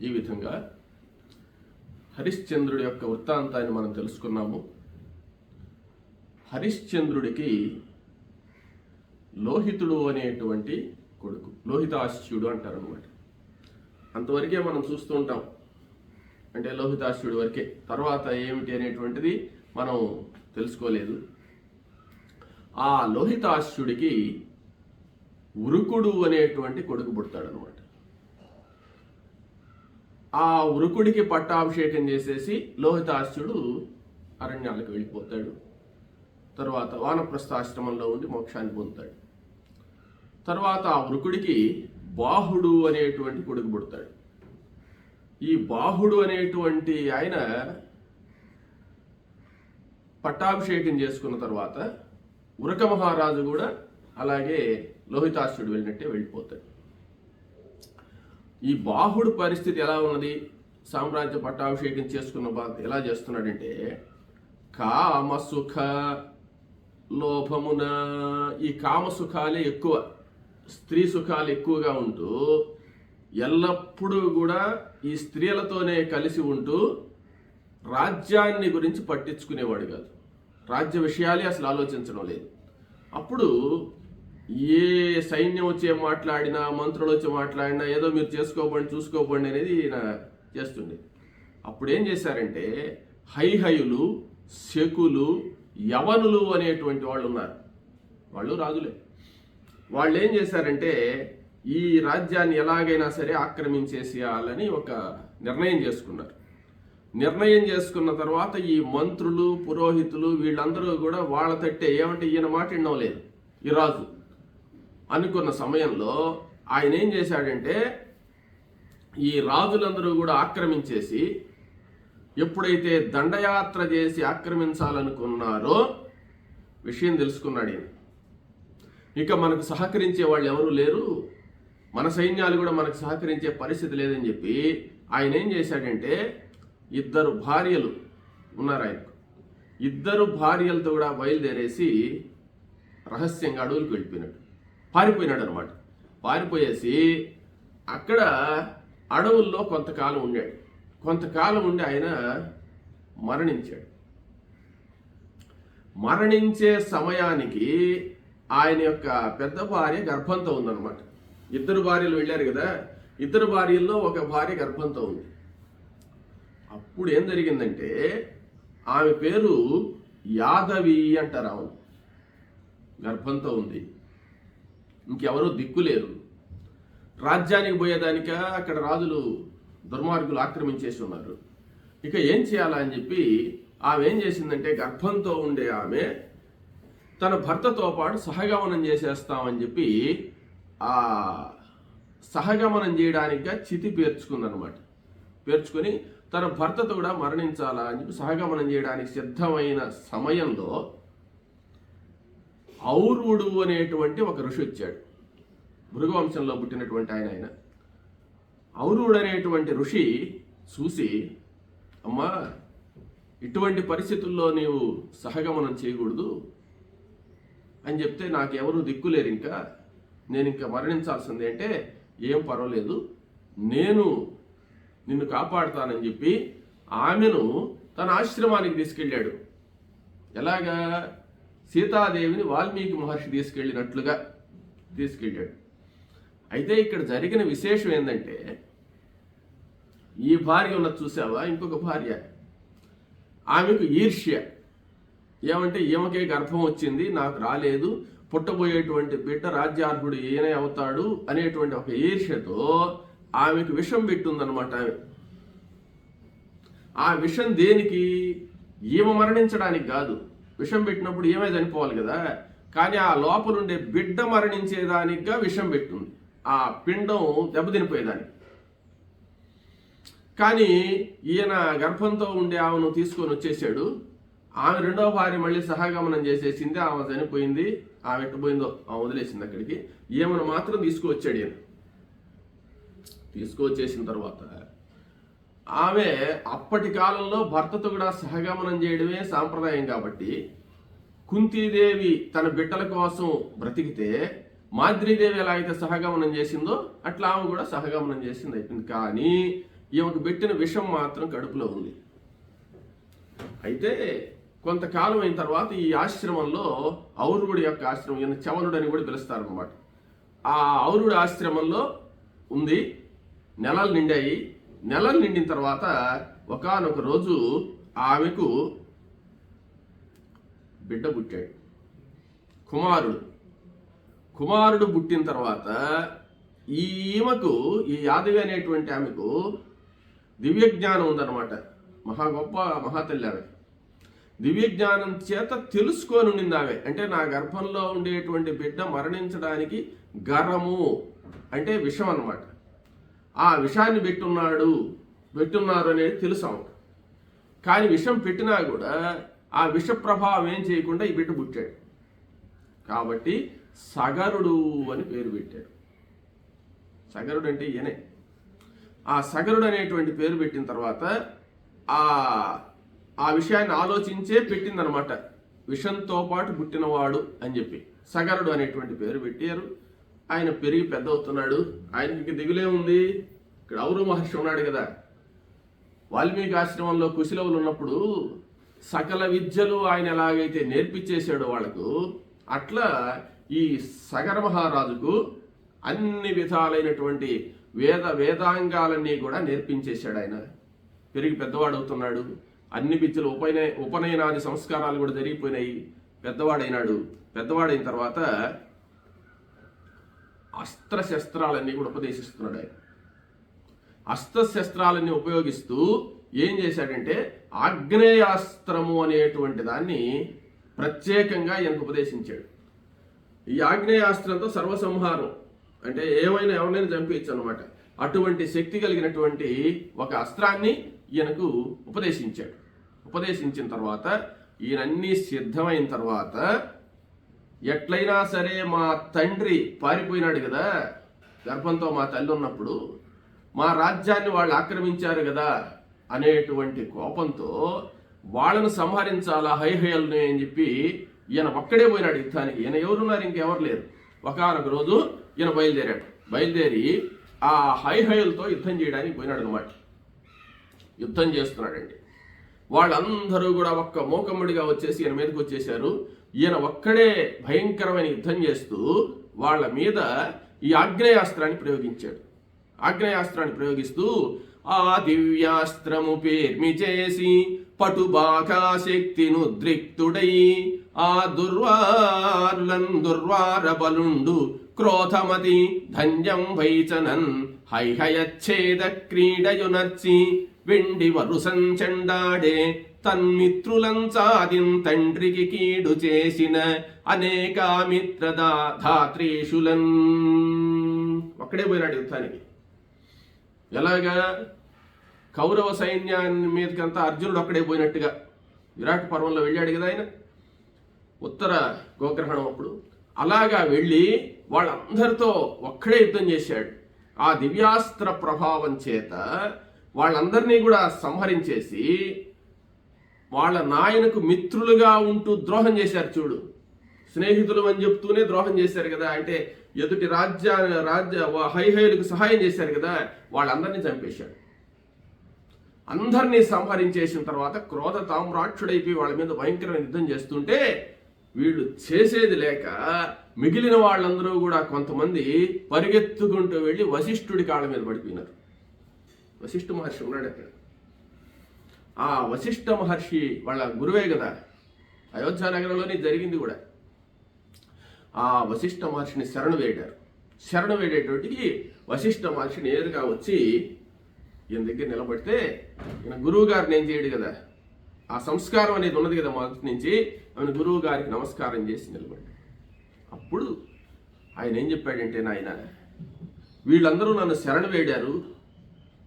ఈ విధంగా హరిశ్చంద్రుడి యొక్క వృత్తాంతాన్ని మనం తెలుసుకున్నాము. హరిశ్చంద్రుడికి లోహితుడు అనేటువంటి కొడుకు, లోహితాశ్యుడు అంటారు అనమాట. అంతవరకే మనం చూస్తూ ఉంటాం, అంటే లోహితాశ్యుడి వరకే. తర్వాత ఏమిటి అనేటువంటిది మనం తెలుసుకోలేదు. ఆ లోహితాశ్యుడికి వృకుడు అనేటువంటి కొడుకు పుడతాడనమాట. ఆ వృకుడికి పట్టాభిషేకం చేసేసి లోహితాశ్యుడు అరణ్యాలకు వెళ్ళిపోతాడు. తర్వాత వానప్రస్థాశ్రమంలో ఉండి మోక్షాన్ని పొందుతాడు. తర్వాత ఆ వృకుడికి బాహుడు అనేటువంటి కొడుకు పుడతాడు. ఈ బాహుడు అనేటువంటి ఆయన పట్టాభిషేకం చేసుకున్న తర్వాత వృక మహారాజు కూడా అలాగే లోహితాశ్యుడు వెళ్ళినట్టే వెళ్ళిపోతాడు. ఈ బాహుడు పరిస్థితి ఎలా ఉన్నది? సామ్రాజ్య పట్టాభిషేకం చేసుకున్న ఎలా చేస్తున్నాడంటే, కామసుఖ లోభమున, ఈ కామసుఖాలే ఎక్కువ, స్త్రీ సుఖాలు ఎక్కువగా ఉంటూ ఎల్లప్పుడూ కూడా ఈ స్త్రీలతోనే కలిసి ఉంటూ రాజ్యాన్ని గురించి పట్టించుకునేవాడు కాదు. రాజ్య విషయాలే అసలు ఆలోచించడం లేదు. అప్పుడు ఏ సైన్యం వచ్చి మాట్లాడినా, మంత్రులు వచ్చి మాట్లాడినా ఏదో మీరు చేసుకోబండి చూసుకోబండి అనేది ఈయన చేస్తుండే. అప్పుడు ఏం చేశారంటే, హైహయులు, శకులు, యవనులు అనేటువంటి వాళ్ళు ఉన్నారు. వాళ్ళు రాజులే. వాళ్ళు ఏం చేశారంటే, ఈ రాజ్యాన్ని ఎలాగైనా సరే ఆక్రమించేసేయాలని ఒక నిర్ణయం చేసుకున్నారు. నిర్ణయం చేసుకున్న తర్వాత ఈ మంత్రులు, పురోహితులు వీళ్ళందరూ కూడా వాళ్ళ తట్టే ఏమంటే ఈయన మాట వినడం లేదు ఈ రాజు అనుకున్న సమయంలో ఆయన ఏం చేశాడంటే, ఈ రాజులందరూ కూడా ఆక్రమించేసి ఎప్పుడైతే దండయాత్ర చేసి ఆక్రమించాలనుకున్నారో విషయం తెలుసుకున్నాడు ఈయన. ఇక మనకు సహకరించే వాళ్ళు ఎవరూ లేరు, మన సైన్యాలు కూడా మనకు సహకరించే పరిస్థితి లేదని చెప్పి ఆయన ఏం చేశాడంటే, 2 భార్యలు ఉన్నారు ఆయనకు, 2 భార్యలతో కూడా బయలుదేరేసి రహస్యంగా అడవులకు పారిపోయినాడు అనమాట. పారిపోయేసి అక్కడ అడవుల్లో కొంతకాలం ఉండాడు. కొంతకాలం ఉండి ఆయన మరణించాడు. మరణించే సమయానికి ఆయన యొక్క పెద్ద భార్య గర్భంతో ఉందన్నమాట. 2 భార్యలు వెళ్ళారు కదా, 2 భార్యల్లో ఒక భార్య గర్భంతో ఉంది. అప్పుడు ఏం జరిగిందంటే, ఆమె పేరు యాదవి అంటారు. ఆమె గర్భంతో ఉంది, ఇంకెవరూ దిక్కులేరు. రాజ్యానికి పోయేదానిక అక్కడ రాజులు దుర్మార్గులు ఆక్రమించేసి ఉన్నారు. ఇక ఏం చేయాలా అని చెప్పి ఆమె ఏం చేసిందంటే, గర్భంతో ఉండే ఆమె తన భర్తతో పాటు సహగమనం చేసేస్తామని చెప్పి ఆ సహగమనం చేయడానికిగా చితి పేర్చుకుందనమాట. పేర్చుకొని తన భర్తతో కూడా మరణించాలా అని చెప్పి సహగమనం చేయడానికి సిద్ధమైన సమయంలో ఔర్వుడు అనేటువంటి ఒక ఋషి వచ్చాడు. భృగువంశంలో పుట్టినటువంటి ఆయన ఔర్వుడు అనేటువంటి ఋషి చూసి, అమ్మా, ఇటువంటి పరిస్థితుల్లో నీవు సహగమనం చేయకూడదు అని చెప్తే, నాకెవరూ దిక్కులేరు, ఇంకా నేను ఇంకా మరణించాల్సిందే అంటే, ఏం పర్వాలేదు, నేను నిన్ను కాపాడుతానని చెప్పి ఆమెను తన ఆశ్రమానికి తీసుకెళ్ళాడు. ఎలాగా? సీతాదేవిని వాల్మీకి మహర్షి తీసుకెళ్ళినట్లుగా తీసుకెళ్ళాడు. అయితే ఇక్కడ జరిగిన విశేషం ఏంటంటే, ఈ భార్య ఉన్నది చూసావా, ఇంకొక భార్య, ఆమెకు ఈర్ష్య. ఏమంటే, ఈమెకే గర్భం వచ్చింది, నాకు రాలేదు, పుట్టబోయేటువంటి బిడ్డ రాజ్యార్హుడు ఈయనే అవుతాడు అనేటువంటి ఒక ఈర్ష్యతో ఆమెకు విషం పెట్టుందన్నమాట. ఆ విషం దేనికి? ఈమె మరణించడానికి కాదు. విషం పెట్టినప్పుడు ఏమే చనిపోవాలి కదా, కానీ ఆ లోపలుండే బిడ్డ మరణించేదానికిగా విషం పెట్టుంది, ఆ పిండం దెబ్బతినిపోయేదానికి. కానీ ఈయన గర్భంతో ఉండే ఆమెను తీసుకొని వచ్చేసాడు. ఆమె 2వ భార్య మళ్ళీ సహగమనం చేసేసింది, ఆమె చనిపోయింది. ఆమె ఎట్టుపోయిందో ఆమె వదిలేసింది అక్కడికి. ఈమెను మాత్రం తీసుకువచ్చాడు ఈయన. తీసుకువచ్చేసిన తర్వాత ఆమె అప్పటి కాలంలో భర్తతో కూడా సహగమనం చేయడమే సాంప్రదాయం కాబట్టి, కుంతీదేవి తన బిడ్డల కోసం బ్రతికితే మాద్రీదేవి ఎలా అయితే సహగమనం చేసిందో అట్లా ఆమె కూడా సహగమనం చేసింది అయిపోయింది. కానీ ఈమెకు పెట్టిన విషం మాత్రం కడుపులో ఉంది. అయితే కొంతకాలం అయిన తర్వాత ఈ ఆశ్రమంలో ఔరుడి యొక్క ఆశ్రమం, ఈయన చవనుడు అని కూడా పిలుస్తారనమాట. ఆ ఔరుడి ఆశ్రమంలో ఉంది. నెలలు నిండాయి. నెలలు నిండిన తర్వాత ఒకానొక రోజు ఆమెకు బిడ్డ పుట్టాడు, కుమారుడు పుట్టిన తర్వాత ఈమెకు, ఈ యాదవి అనేటువంటి ఆమెకు దివ్య జ్ఞానం ఉందన్నమాట. గొప్ప మహాతల్లి ఆమె. దివ్య జ్ఞానం చేత తెలుసుకొని ఉండింది ఆమె. అంటే నా గర్భంలో ఉండేటువంటి బిడ్డ మరణించడానికి గరము అంటే విషం అన్నమాట. ఆ విషాన్ని పెట్టున్నారు అనేది తెలుసు ఆమె. కానీ విషం పెట్టినా కూడా ఆ విష ప్రభావం ఏం చేయకుండా ఈ బిడ్డ పుట్టాడు. కాబట్టి సగరుడు అని పేరు పెట్టాడు. సగరుడు అంటే ఈయనే. ఆ సగరుడు అనేటువంటి పేరు పెట్టిన తర్వాత ఆ విషయాన్ని ఆలోచించే పెట్టిందనమాట. విషంతో పాటు పుట్టినవాడు అని చెప్పి సగరుడు అనేటువంటి పేరు పెట్టారు. ఆయన పెరిగి పెద్ద అవుతున్నాడు. ఆయనకి దిగులే ఉంది. ఇక్కడ ఔరు మహర్షి ఉన్నాడు కదా, వాల్మీకి ఆశ్రమంలో కుశలవులు ఉన్నప్పుడు సకల విద్యలు ఆయన ఎలాగైతే నేర్పించేశాడో వాళ్లకు, అట్లా ఈ సగర మహారాజుకు అన్ని విధాలైనటువంటి వేదాంగాలన్నీ కూడా నేర్పించేశాడు. ఆయన పెరిగి పెద్దవాడవుతున్నాడు. అన్ని విద్యలు ఉపనయనాది సంస్కారాలు కూడా జరిగిపోయినాయి. పెద్దవాడైన తర్వాత అస్త్రశస్త్రాలన్నీ కూడా ఉపదేశిస్తున్నాడు. ఆయన అస్త్రశస్త్రాలన్నీ ఉపయోగిస్తూ ఏం చేశాడంటే ఆగ్నేయాస్త్రము అనేటువంటి దాన్ని ప్రత్యేకంగా ఈయనకు ఉపదేశించాడు. ఈ ఆగ్నేయాస్త్రంతో సర్వసంహారం అంటే ఎవరినైనా చంపేయచ్చు అనమాట. అటువంటి శక్తి కలిగినటువంటి ఒక అస్త్రాన్ని ఈయనకు ఉపదేశించాడు. ఉపదేశించిన తర్వాత ఈయనన్నీ సిద్ధమైన తర్వాత ఎట్లయినా సరే మా తండ్రి పారిపోయినాడు కదా, గర్భంతో మా తల్లి ఉన్నప్పుడు మా రాజ్యాన్ని వాళ్ళు ఆక్రమించారు కదా అనేటువంటి కోపంతో వాళ్ళను సంహరించాలా హైహయల్ని అని చెప్పి ఈయన ఒక్కడే పోయినాడు యుద్ధానికి. ఈయన ఎవరున్నారు, ఇంకెవరు లేరు. ఒకనొక రోజు ఈయన బయలుదేరి ఆ హైహయలతో యుద్ధం చేయడానికి పోయినాడు అనమాట. యుద్ధం చేస్తున్నాడండి. వాళ్ళందరూ కూడా ఒక్క మూకమ్ముడిగా వచ్చేసి ఈయన మీదకి వచ్చేసారు. ఈయన ఒక్కడే భయంకరమైన యుద్ధం చేస్తూ వాళ్ళ మీద ఈ ఆగ్నేయాస్త్రాన్ని ప్రయోగిస్తూ ఆ దివ్యాస్త్రము పేర్మి చేసి పటుబాగా శక్తినుద్రిక్తుడై ఆ దుర్వార బలుండు క్రోధమతి ధన్యం వైచనన్ హైహయచ్ఛేద క్రీడయునర్చి వెండి వరుసంచండాడే తన్మిత్రులంచాదిన్ తండ్రికి కీడు చేసిన అనేక మిత్రధాత్రీషులన్. ఒక్కడే పోయినాడు యుద్ధానికి. ఎలాగా? కౌరవ సైన్యాన్ని మీదకంతా అర్జునుడు ఒక్కడే పోయినట్టుగా విరాట్ పర్వంలో వెళ్ళాడు కదా ఆయన, ఉత్తర గోగ్రహణం అప్పుడు. అలాగా వెళ్ళి వాళ్ళందరితో ఒక్కడే యుద్ధం చేశాడు. ఆ దివ్యాస్త్ర ప్రభావం చేత వాళ్ళందరినీ కూడా సంహరించేసి వాళ్ళ నాయనకు మిత్రులుగా ఉంటూ ద్రోహం చేశారు. చూడు, స్నేహితులు అని చెప్తూనే ద్రోహం చేశారు కదా. అంటే ఎదుటి రాజ్య హైహయులకు సహాయం చేశారు కదా, వాళ్ళందరినీ చంపేశాడు. అందరినీ సంహరించేసిన తర్వాత క్రోధ తామ్రాక్షుడైపోయి వాళ్ళ మీద భయంకరమైన యుద్ధం చేస్తుంటే వీళ్ళు చేసేది లేక మిగిలిన వాళ్ళందరూ కూడా కొంతమంది పరిగెత్తుకుంటూ వెళ్ళి వశిష్ఠుడి కాళ్ళ మీద పడిపోయినారు. వశిష్ఠ మహర్షి ఉన్నాడు అక్కడ. ఆ వశిష్ఠ మహర్షి వాళ్ళ గురువే కదా, అయోధ్య నగరంలోనే జరిగింది కూడా. ఆ వశిష్ఠ మహర్షిని శరణు వేడేటోటికి వశిష్ఠ మహర్షి నేరుగా వచ్చి ఈయన దగ్గర నిలబడితే, ఈయన గురువు గారిని ఏం చేయడు కదా, ఆ సంస్కారం అనేది ఉన్నది కదా మొదటి నుంచి. ఆయన గురువు గారికి నమస్కారం చేసి నిలబడ్డాడు. అప్పుడు ఆయన ఏం చెప్పాడంటే, నాయన వీళ్ళందరూ నన్ను శరణు వేడారు,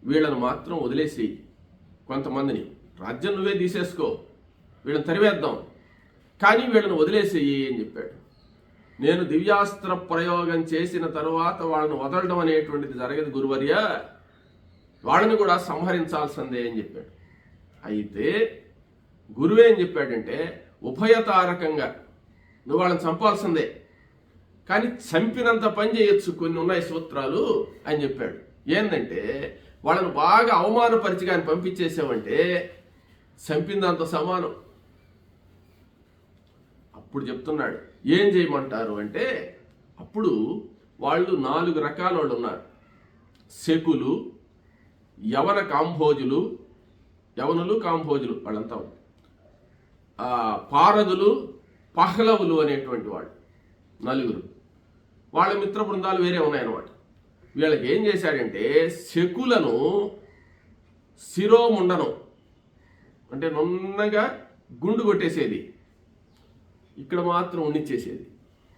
వీళ్ళను మాత్రం వదిలేసి కొంతమందిని రాజ్యం నువ్వే తీసేసుకో, వీళ్ళని తరివేద్దాం, కానీ వీళ్ళని వదిలేసేయి అని చెప్పాడు. నేను దివ్యాస్త్ర ప్రయోగం చేసిన తరువాత వాళ్ళను వదలడం అనేటువంటిది జరగదు గురువర్య, వాళ్ళని కూడా సంహరించాల్సిందే అని చెప్పాడు. అయితే గురువు ఏం చెప్పాడంటే, ఉభయతారకంగా నువ్వు వాళ్ళని చంపాల్సిందే, కానీ చంపినంత పని చేయొచ్చు, కొన్ని ఉన్నాయి సూత్రాలు అని చెప్పాడు. ఏంటంటే వాళ్ళని బాగా అవమానపరిచి కానీ పంపించేసామంటే చంపిందంత సమానం. అప్పుడు చెప్తున్నాడు ఏం చేయమంటారు అంటే, అప్పుడు వాళ్ళు 4 రకాల వాళ్ళు ఉన్నారు. శకులు, యవనులు కాంభోజులు వాళ్ళంతా, పారదులు, పహ్లవులు అనేటువంటి వాళ్ళు 4. వాళ్ళ మిత్ర బృందాలు వేరే ఉన్నాయన్నమాట. వీళ్ళకి ఏం చేశాడంటే శకులను శిరోముండనం అంటే నున్నగా గుండు కొట్టేసేది, ఇక్కడ మాత్రం ఉండిచ్చేసేది.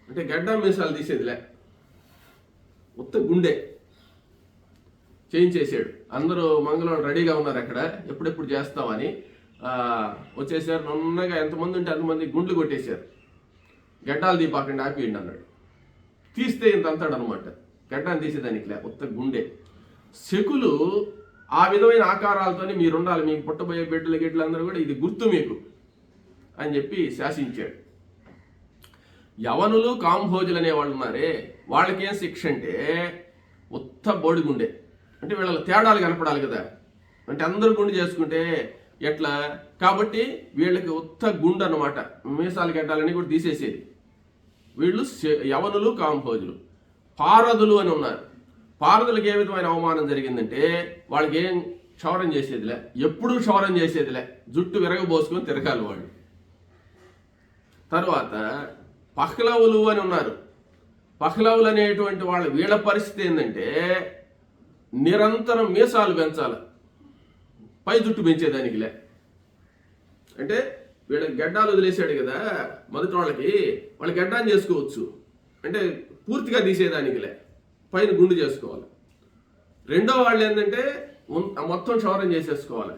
అంటే గడ్డ మీసాలు తీసేదిలే, ఉత్త గుండె చేయించేసాడు. అందరూ మంగళవారం రెడీగా ఉన్నారు అక్కడ, ఎప్పుడెప్పుడు చేస్తామని వచ్చేసారు. నున్నగా ఎంతమంది ఉంటే అంతమంది గుండ్లు కొట్టేశారు. గడ్డాలు దీపాకండి ఆపియండి అన్నాడు. తీస్తే ఇంత అంతాడు అనమాట, గడ్డాన్ని తీసేదానికి లే, ఉత్త గుండె. శకులు ఆ విధమైన ఆకారాలతోనే మీరు ఉండాలి, మీకు పుట్టబోయే బిడ్డలు అందరూ కూడా ఇది గుర్తు మీకు అని చెప్పి శాసించాడు. యవనులు కాంభోజులు అనేవాళ్ళు ఉన్నారే, వాళ్ళకేం శిక్ష అంటే ఉత్త బోడిగుండె. అంటే వీళ్ళ తేడాలు కనపడాలి కదా, అంటే అందరూ గుండు చేసుకుంటే ఎట్లా, కాబట్టి వీళ్ళకి ఉత్త గుండు అనమాట, మీసాలు గడ్డాలని కూడా తీసేసేది. వీళ్ళు యవనులు కాంభోజులు. పారదులు అని ఉన్నారు. పారదులకు ఏ విధమైన అవమానం జరిగిందంటే వాళ్ళకి ఏం క్షౌరం చేసేదిలే, ఎప్పుడూ క్షౌరం చేసేదిలే, జుట్టు విరగబోసుకొని తిరగాలి వాళ్ళు. తర్వాత పహ్లవులు అని ఉన్నారు. పహ్లవులు అనేటువంటి వీళ్ళ పరిస్థితి ఏంటంటే నిరంతరం మీసాలు పెంచాలి, పై జుట్టు పెంచేదానికిలే. అంటే వీళ్ళకి గడ్డాలు వదిలేశాడు కదా మొదటి వాళ్ళ గడ్డాన్ని చేసుకోవచ్చు, అంటే పూర్తిగా తీసేదానికిలే, పైన గుండు చేసుకోవాలి. రెండో వాళ్ళు ఏంటంటే మొత్తం క్షౌరం చేసేసుకోవాలి.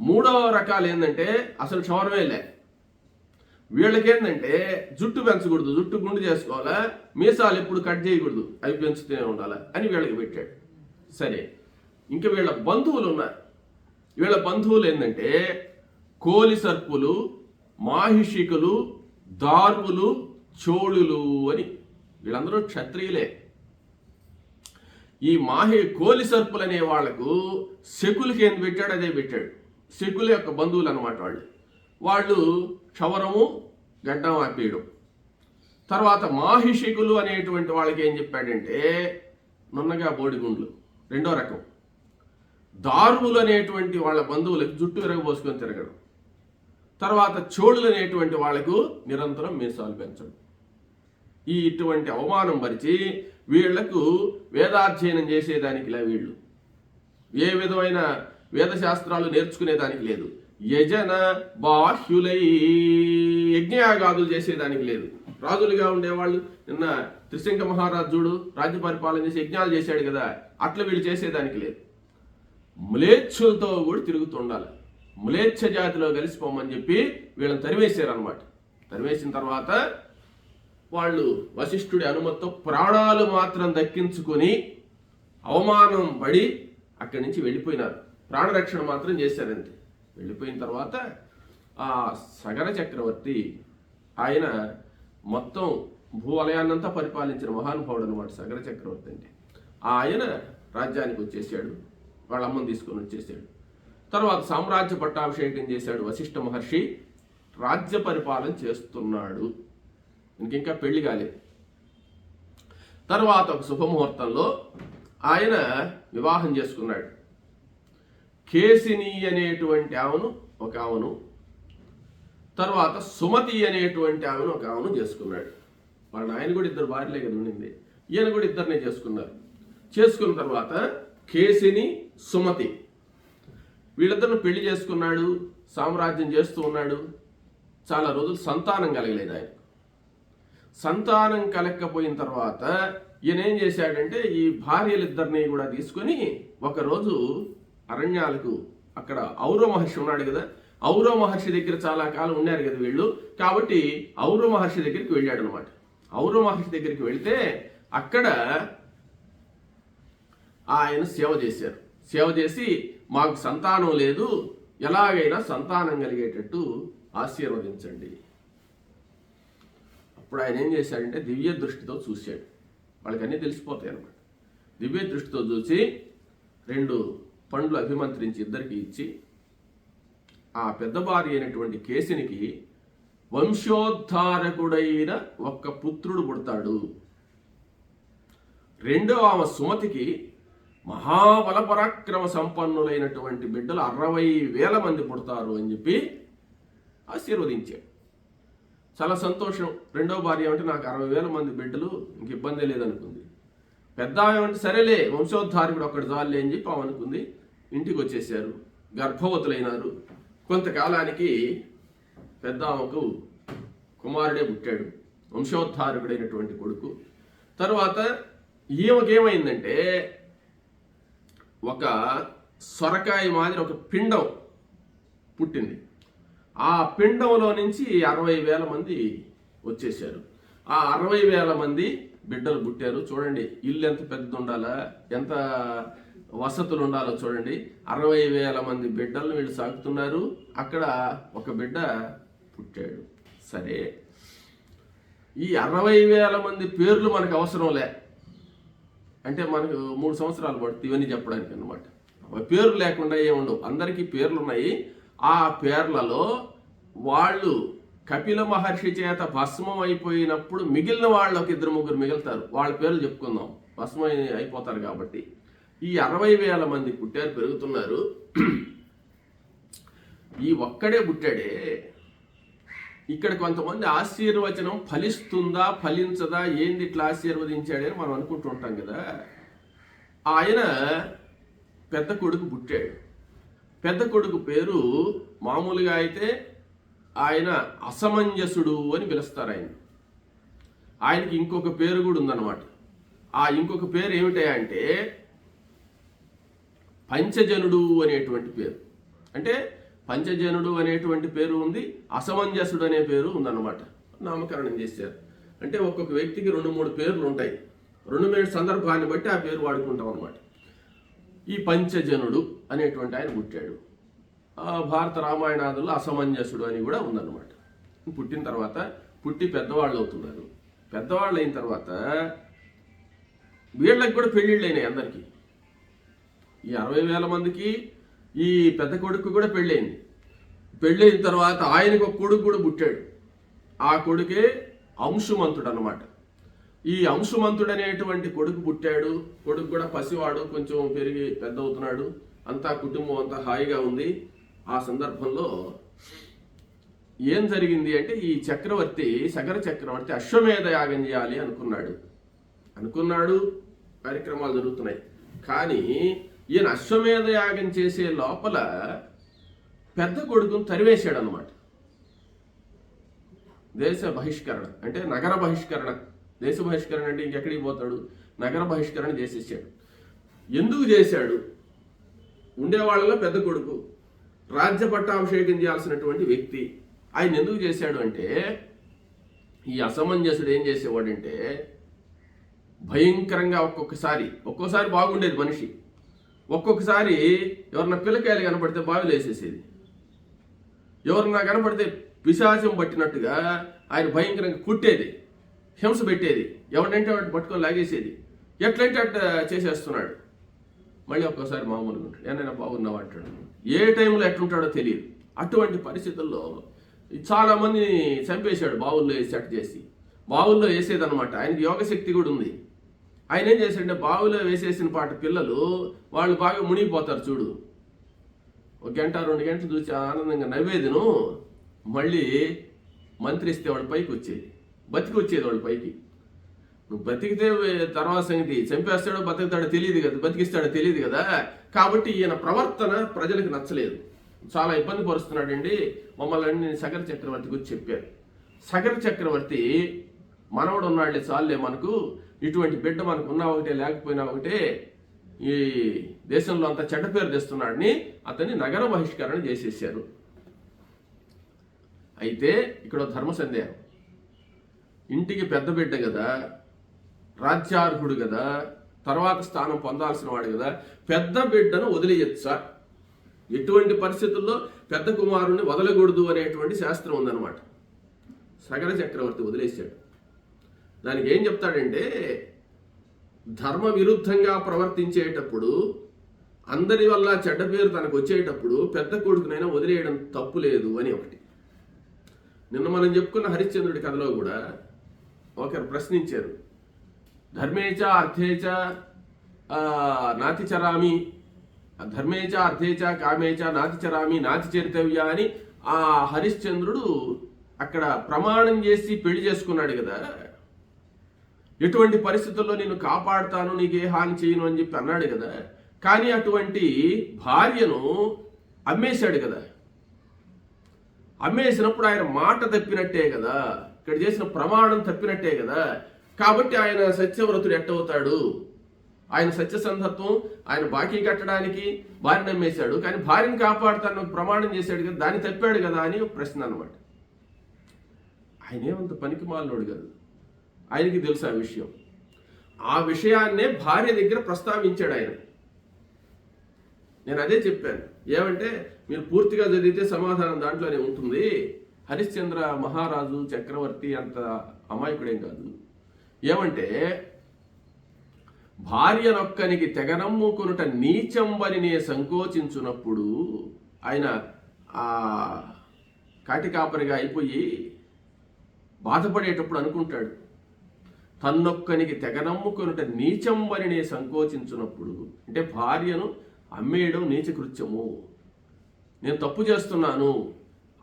మూడవ రకాలు ఏంటంటే అసలు క్షౌరమే లే. వీళ్ళకేందంటే జుట్టు పెంచకూడదు, జుట్టు గుండు చేసుకోవాలా, మీసాలు ఎప్పుడు కట్ చేయకూడదు, అవి పెంచుతూనే ఉండాలి అని వీళ్ళకి పెట్టాడు. సరే, ఇంకా వీళ్ళ బంధువులు ఉన్నారు. వీళ్ళ బంధువులు ఏంటంటే కోలి సర్పులు, మాహిషికులు, దార్వులు, చోళులు అని. వీళ్ళందరూ క్షత్రియులే. ఈ కోలి సర్పులు అనే వాళ్లకు శకులకి ఏం పెట్టాడు అదే పెట్టాడు. శకుల యొక్క బంధువులు అనమాట వాళ్ళు క్షవరము, గడ్డం ఆపేయడం. తర్వాత మాహిషికులు అనేటువంటి వాళ్ళకి ఏం చెప్పాడంటే నున్నగా బోడిగుండ్లు, రెండో రకం. దారువులు అనేటువంటి వాళ్ళ బంధువులకు జుట్టు విరగబోసుకొని తిరగడం. తర్వాత చోళులు అనేటువంటి వాళ్లకు నిరంతరం మీసాలు పెంచడం. ఇటువంటి అవమానం పరిచి వీళ్లకు వేదాధ్యయనం చేసేదానికి లే, వీళ్ళు ఏ విధమైన వేదశాస్త్రాలు నేర్చుకునేదానికి లేదు, యజన బాహ్యులై యజ్ఞయాగాదులు చేసేదానికి లేదు. రాజులుగా ఉండేవాళ్ళు, నిన్న త్రిశంక మహారాజు చూడు రాజ్య పరిపాలన చేసి యజ్ఞాలు చేశాడు కదా, అట్లా వీళ్ళు చేసేదానికి లేదు. మ్లేచ్ఛులతో కూడా తిరుగుతుండాలి, మ్లేచ్ఛ జాతిలో కలిసిపోమని చెప్పి వీళ్ళని తరివేశారు అనమాట. తరివేసిన తర్వాత వాళ్ళు వశిష్ఠుడి అనుమతితో ప్రాణాలు మాత్రం దక్కించుకొని అవమానం పడి అక్కడి నుంచి వెళ్ళిపోయినారు. ప్రాణరక్షణ మాత్రం చేశారంతే. వెళ్ళిపోయిన తర్వాత ఆ సగర చక్రవర్తి ఆయన మొత్తం భూవలయాన్నంతా పరిపాలించిన మహానుభావుడు అనమాట సగర చక్రవర్తి అంటే. ఆయన రాజ్యానికి వచ్చేసాడు, వాళ్ళ అమ్మని తీసుకొని వచ్చేసాడు. తర్వాత సామ్రాజ్య పట్టాభిషేకం చేశాడు వశిష్ఠ మహర్షి. రాజ్య పరిపాలన చేస్తున్నాడు, ఇంకింకా పెళ్లి కాలేదు. తర్వాత ఒక శుభముహూర్తంలో ఆయన వివాహం చేసుకున్నాడు. కేసిని అనేటువంటి ఒక ఆమెను, తర్వాత సుమతి అనేటువంటి ఒక ఆమెను చేసుకున్నాడు. వాళ్ళ ఆయన కూడా 2 భార్యలే కదా ఉండింది, ఈయన కూడా 2 చేసుకున్నారు. చేసుకున్న తర్వాత కేసిని, సుమతి వీళ్ళిద్దరిని పెళ్లి చేసుకున్నాడు. సామ్రాజ్యం చేస్తూ ఉన్నాడు. చాలా రోజులు సంతానం కలగలేదు ఆయన. సంతానం కలగకపోయిన తర్వాత ఈయన ఏం చేశాడంటే ఈ భార్యలిద్దరిని కూడా తీసుకొని ఒకరోజు అరణ్యాలకు, అక్కడ ఔర మహర్షి ఉన్నాడు కదా, ఔర మహర్షి దగ్గర చాలా కాలం ఉన్నారు కదా వీళ్ళు, కాబట్టి ఔర మహర్షి దగ్గరికి వెళ్ళాడు అనమాట. ఔర మహర్షి దగ్గరికి వెళితే అక్కడ ఆయన సేవ చేశారు. సేవ చేసి మాకు సంతానం లేదు, ఎలాగైనా సంతానం కలిగేటట్టు ఆశీర్వదించండి. అప్పుడు ఆయన ఏం చేశాడంటే దివ్య దృష్టితో చూశాడు. వాళ్ళకి అన్నీ తెలిసిపోతాయి అన్నమాట. దివ్య దృష్టితో చూసి 2 పండ్లు అభిమంత్రించి ఇద్దరికి ఇచ్చి, ఆ పెద్ద భార్య అయినటువంటి కేసినికి వంశోద్ధారకుడైన ఒక్క పుత్రుడు పుడతాడు, రెండో ఆమె సుమతికి మహాబల పరాక్రమ సంపన్నులైనటువంటి బిడ్డలు 60,000 మంది పుడతారు అని చెప్పి ఆశీర్వదించాడు. చాలా సంతోషం. రెండో భార్య అంటే నాకు 60,000 మంది బిడ్డలు, ఇంక ఇబ్బంది లేదనుకుంది. పెద్ద ఏమంటే సరేలే వంశోద్ధారకుడు ఒక్కడు చాలే అని చెప్పి ఆమె అనుకుంది. ఇంటికి వచ్చేసారు, గర్భవతులైనారు. కొంతకాలానికి పెద్ద ఆమెకు కుమారుడే పుట్టాడు, వంశోద్ధారకుడైనటువంటి కొడుకు. తర్వాత ఈమెకేమైందంటే ఒక సొరకాయ మాదిరి ఒక పిండం పుట్టింది. ఆ పిండంలో నుంచి 60,000 మంది వచ్చేసారు. ఆ 60,000 మంది బిడ్డలు పుట్టారు. చూడండి ఇల్లు ఎంత పెద్దది ఉండాలా, ఎంత వసతులు ఉండాలో చూడండి. 60,000 మంది బిడ్డలను వీళ్ళు సాగుతున్నారు. అక్కడ ఒక బిడ్డ పుట్టాడు. సరే, ఈ 60,000 మంది పేర్లు మనకు అవసరం లే, అంటే మనకు 3 సంవత్సరాలు పడుతుంది ఇవన్నీ చెప్పడానికి అనమాట. పేర్లు లేకుండా ఏముండవు, అందరికీ పేర్లు ఉన్నాయి. ఆ పేర్లలో వాళ్ళు కపిల మహర్షి చేత భస్మం అయిపోయినప్పుడు మిగిలిన వాళ్ళు ఒక 2-3 మిగులుతారు. వాళ్ళ పేర్లు చెప్పుకుందాం, భస్మం అయిపోతారు కాబట్టి. ఈ 60,000 మంది పుట్టారు, పెరుగుతున్నారు. ఈ ఒక్కడే పుట్టాడే. ఇక్కడ కొంతమంది ఆశీర్వచనం ఫలిస్తుందా ఫలించదా, ఏంది ఇట్లా ఆశీర్వదించాడని మనం అనుకుంటూ ఉంటాం కదా. ఆయన పెద్ద కొడుకు పుట్టాడు. పెద్ద కొడుకు పేరు మామూలుగా అయితే ఆయన అసమంజసుడు అని పిలుస్తారు. ఆయనకి ఇంకొక పేరు కూడా ఉందన్నమాట. ఆ ఇంకొక పేరు ఏమిటంటే పంచజనుడు అనేటువంటి పేరు. అంటే పంచజనుడు అనేటువంటి పేరు ఉంది, అసమంజసుడు అనే పేరు ఉందన్నమాట. నామకరణం చేశారు. అంటే ఒక్కొక్క వ్యక్తికి 2-3 పేర్లు ఉంటాయి. 2 సందర్భాన్ని బట్టి ఆ పేరు వాడుకుంటాం అనమాట. ఈ పంచజనుడు అనేటువంటి ఆయన పుట్టాడు. భారత రామాయణాదుల్లో అసమంజసుడు అని కూడా ఉందన్నమాట. పుట్టిన తర్వాత పెద్దవాళ్ళు అవుతున్నారు. పెద్దవాళ్ళు అయిన తర్వాత వీళ్ళకి కూడా పెళ్ళిళ్ళు అయినాయి అందరికీ. ఈ 60,000 మందికి ఈ పెద్ద కొడుకు కూడా పెళ్ళయింది. పెళ్ళైన తర్వాత ఆయనకు ఒక కొడుకు కూడా పుట్టాడు. ఆ కొడుకే అంశుమంతుడు అన్నమాట. ఈ అంశుమంతుడు అనేటువంటి కొడుకు పుట్టాడు. కొడుకు కూడా పసివాడు, కొంచెం పెరిగి పెద్ద అవుతున్నాడు. అంతా కుటుంబం అంతా హాయిగా ఉంది. ఆ సందర్భంలో ఏం జరిగింది అంటే ఈ సగర చక్రవర్తి అశ్వమేధ యాగం చేయాలి అనుకున్నాడు. కార్యక్రమాలు జరుగుతున్నాయి. కానీ ఈయన అశ్వమేధ యాగం చేసే లోపల పెద్ద కొడుకును తరివేశాడు అనమాట. దేశ బహిష్కరణ అంటే నగర బహిష్కరణ. దేశ బహిష్కరణ అంటే ఇంకెక్కడికి పోతాడు, నగర బహిష్కరణ చేసేసాడు. ఎందుకు చేశాడు? ఉండేవాళ్ళలో పెద్ద కొడుకు, రాజ్య పట్టాభిషేకం చేయాల్సినటువంటి వ్యక్తి. ఆయన ఎందుకు చేశాడు అంటే ఈ అసమంజసుడు ఏం చేసేవాడంటే భయంకరంగా ఒక్కోసారి బాగుండేది మనిషి, ఒక్కొక్కసారి ఎవరన్నా పిల్లకాయలు కనపడితే బావిలో వేసేసేది. ఎవరన్నా కనపడితే పిశాచం పట్టినట్టుగా ఆయన భయంకరంగా కుట్టేది, హింస పెట్టేది. ఎవడంటే వాటి పట్టుకొని లాగేసేది. ఎట్లంటే అట్లా చేసేస్తున్నాడు. మళ్ళీ ఒక్కోసారి మామూలుగా ఉంటాడు, ఏమైనా బాగున్నావు అంటాడు. ఏ టైంలో ఎట్లుంటాడో తెలియదు. అటువంటి పరిస్థితుల్లో చాలామందిని చంపేశాడు. బావుల్లో వేసి అట్టు చేసి బావుల్లో వేసేదనమాట. ఆయనకి యోగశక్తి కూడా ఉంది. ఆయన ఏం చేశాడంటే బావిలో వేసేసిన పిల్లలు వాళ్ళు బాగా మునిగిపోతారు చూడు. 1 గంట 2 గంటలు చూసి ఆనందంగా నవ్వేదిను. మళ్ళీ మంత్రిస్తే వాడి పైకి వచ్చేది, బతికి వచ్చేది వాడి పైకి. నువ్వు బతికితే తర్వాత సంగతి, చంపేస్తాడో బతుకుతాడో తెలియదు కదా, బతికిస్తాడో తెలియదు కదా. కాబట్టి ఈయన ప్రవర్తన ప్రజలకు నచ్చలేదు, చాలా ఇబ్బంది పరుస్తున్నాడండి మమ్మల్ని సగర చక్రవర్తి గురించి చెప్పారు. సగర చక్రవర్తి మనవడు ఉన్నాడులే చాలులే, మనకు ఇటువంటి బిడ్డ మనకు ఉన్నా ఒకటే లేకపోయినా ఒకటే, ఈ దేశంలో అంతా చెడ్డ పేరు తెస్తున్నాడని అతన్ని నగర బహిష్కరణ చేసేసారు. అయితే ఇక్కడ ధర్మ సందేహం. ఇంటికి పెద్ద బిడ్డ కదా, రాజ్యార్హుడు కదా, తర్వాత స్థానం పొందాల్సిన వాడు కదా, పెద్ద బిడ్డను వదిలేయచ్చా? ఎటువంటి పరిస్థితుల్లో పెద్ద కుమారుణ్ణి వదలకూడదు అనేటువంటి శాస్త్రం ఉందన్నమాట. సగర చక్రవర్తి వదిలేశాడు. దానికి ఏం చెప్తాడంటే, ధర్మ విరుద్ధంగా ప్రవర్తించేటప్పుడు, అందరి వల్ల చెడ్డ పేరు తనకు వచ్చేటప్పుడు పెద్ద కొడుకునైనా వదిలేయడం తప్పు లేదు అని ఒకటి. నిన్న మనం చెప్పుకున్న హరిశ్చంద్రుడి కథలో కూడా ఒకరు ప్రశ్నించారు, ధర్మేచ అర్థేచ నాతిచరామి, ధర్మేచ అర్థేచ కామేచ నాతిచరామి నాతి చరితవ్య అని ఆ హరిశ్చంద్రుడు అక్కడ ప్రమాణం చేసి పెళ్లి చేసుకున్నాడు కదా. ఎటువంటి పరిస్థితుల్లో నేను కాపాడుతాను, నీకే హాని చేయను అని చెప్పి అన్నాడు కదా. కానీ అటువంటి భార్యను అమ్మేశాడు కదా. అమ్మేసినప్పుడు ఆయన మాట తప్పినట్టే కదా, ఇక్కడ చేసిన ప్రమాణం తప్పినట్టే కదా. కాబట్టి ఆయన సత్యవ్రతుడు ఎట్టవుతాడు? ఆయన సత్యసంధత్వం, ఆయన బాకీ కట్టడానికి భార్యను అమ్మేశాడు, కానీ భార్యను కాపాడుతాను ప్రమాణం చేశాడు కదా, దాన్ని తప్పాడు కదా అని ఒక ప్రశ్న అనమాట. ఆయన ఏమంత పనికి మాలినోడు కాదు, ఆయనకి తెలుసు ఆ విషయం. ఆ విషయాన్నే భార్య దగ్గర ప్రస్తావించాడు ఆయన. నేను అదే చెప్పాను, ఏమంటే మీరు పూర్తిగా చదివితే సమాధానం దాంట్లోనే ఉంటుంది. హరిశ్చంద్ర మహారాజు చక్రవర్తి అంత అమాయకుడేం కాదు. ఏమంటే, భార్యనొక్కనికి తెగనమ్ముకునుట నీచంబని నే సంకోచించున్నప్పుడు ఆయన ఆ కాటికాపరిగా అయిపోయి బాధపడేటప్పుడు అనుకుంటాడు, తన్నొక్కనికి తెగనమ్ముకునుట నీచంబని నే సంకోచించున్నప్పుడు, అంటే భార్యను అమ్మేయడం నీచకృత్యము, నేను తప్పు చేస్తున్నాను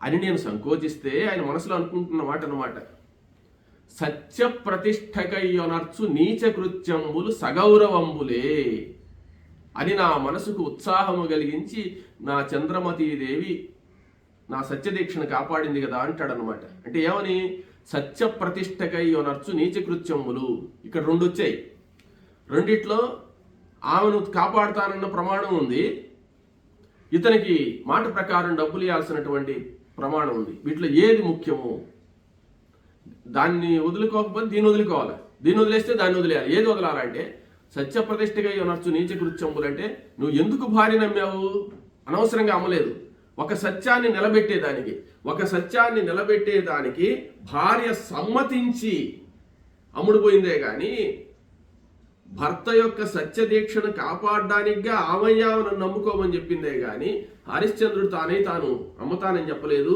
అని నేను సంకోచిస్తే ఆయన మనసులో అనుకుంటున్న మాట అన్నమాట. సత్య ప్రతిష్టకయ్యొనర్చు నీచకృత్యములు సగౌరవంబులే అని నా మనసుకు ఉత్సాహము కలిగించి నా చంద్రమతీదేవి నా సత్యదీక్షను కాపాడింది కదా అంటాడనమాట. అంటే ఏమని? సత్య ప్రతిష్టకయ్యొనర్చు నీచకృత్యములు. ఇక్కడ రెండు వచ్చాయి. రెండిట్లో ఆమెను కాపాడుతానన్న ప్రమాణం ఉంది, ఇతనికి మాట ప్రకారం డబ్బులు ఇవ్వాల్సినటువంటి ప్రమాణం ఉంది. వీటిలో ఏది ముఖ్యము? దాన్ని వదులుకోకపోతే దీన్ని వదులుకోవాలి, దీన్ని వదిలేస్తే దాన్ని వదిలేయాలి. ఏది వదలాలంటే సత్యప్రతిష్ఠగా అనొచ్చు నీచకృత్యములు. అంటే నువ్వు ఎందుకు భార్య నమ్మావు? అనవసరంగా అమ్మలేదు. ఒక సత్యాన్ని నిలబెట్టేదానికి భార్య సమ్మతించి అమ్ముడుపోయిందే కానీ భర్త యొక్క సత్యదీక్షను కాపాడడానికిగా ఆమెను నమ్ముకోమని చెప్పిందే కానీ హరిశ్చంద్రుడు తాను అమ్మతానని చెప్పలేదు.